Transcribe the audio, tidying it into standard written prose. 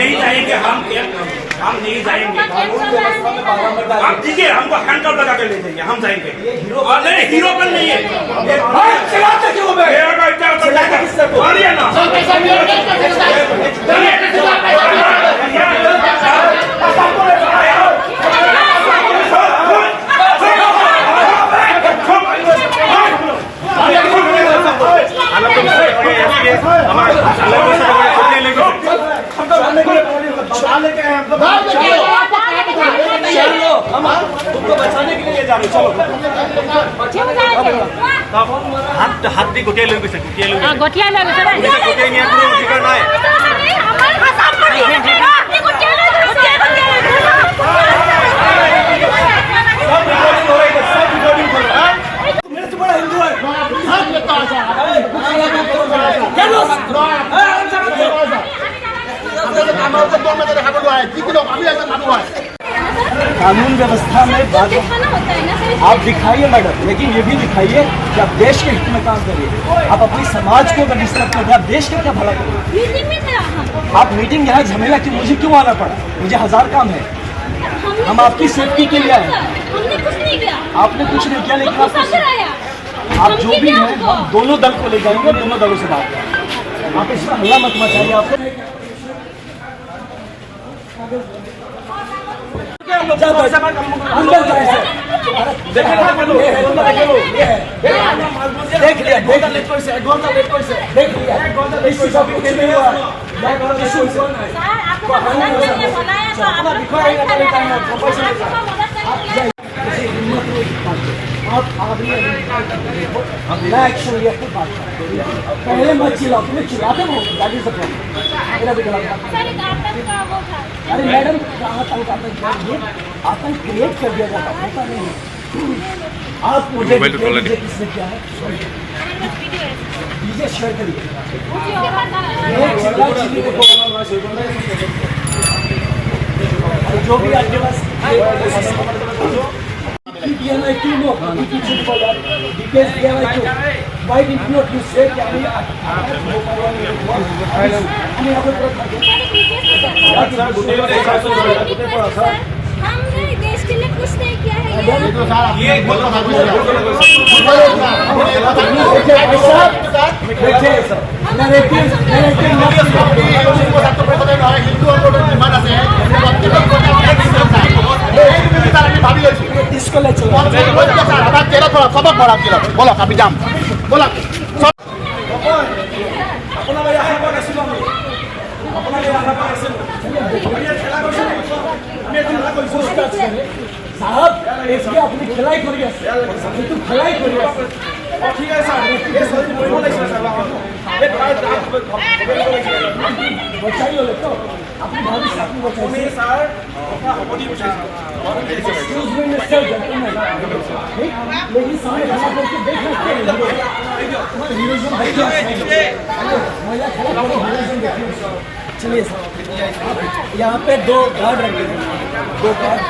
नहीं जाएंगे, हम नहीं जाएंगे। आप दीजिए, हमको हैंडकप लगा के ले जाइए, हम जाएंगे। नहीं, हीरोपन नहीं है। चलाते क्यों बे? तुमको बचाने के लिए जा रहे, चलो। हाथ दी गोटिया ले গৈছে, गोटिया ले। हां, गोटिया ले গৈছে भाई। गोटिया নিয়ে কোনো অধিকার নাই। আমার ভাষা পড়ি আছে। আপনি गोटिया ले গৈছে, गोटिया ले। सब रिकॉर्डिंग हो रही है, सब रिकॉर्डिंग हो रहा है। मेरे से बड़ा हिंदू है। हां, ये तो आजा। चलो। कानून व्यवस्था में आप दिखाइए मैडम, लेकिन ये भी दिखाइए कि आप देश के हित में काम करिए। आप अपनी समाज को अगर डिस्टर्ब कर रहे हैं, आप देश का क्या भला करिए। आप मीटिंग यहाँ झमेला कि मुझे क्यों आना पड़ा? मुझे 1000 काम है। हम आपकी सेफ्टी के लिए आए। हमने कुछ नहीं किया। आपने कुछ नहीं किया, लेकिन आप जो भी हैं, हम दोनों दल को ले जाएंगे, दोनों दलों से बात करेंगे। आप इसमें हल्ला मत मचाइए। आपको देख लिया, एक्शन लिया तो बात पहले मत चिल्लाओ, तुम्हें चिल्लाते हो, गाड़ी से अरे मैडम, कहाँ तक आतंक क्रिएट कर दिया जाता, होता नहीं। आप मुझे किसने किया है? डीजे शेयर करिए। जो भी आपके पास हमने देश के लिए कुछ नहीं किया है। बोला काफी जाम बोला साहब, इसके अपनी खिलाई करिए, तू खिलाई करिए। ठीक है सर, ये सर कोई बोले सर, ये बचाइए ले तो अपनी भाभी से अपनी बचाइए सर, अपना बॉडी बचाइए। एक्सक्यूज मी मिस्टर जेंटलमैन, लेकिन सामने खड़ा करके देखना चाहिए। तुम्हारा हीरोइज्म है क्या? महिला खड़ा करो, हीरोइज्म देखिए। चलिए सर, यहाँ पे 2 गार्ड रखे हैं, 2 गार्ड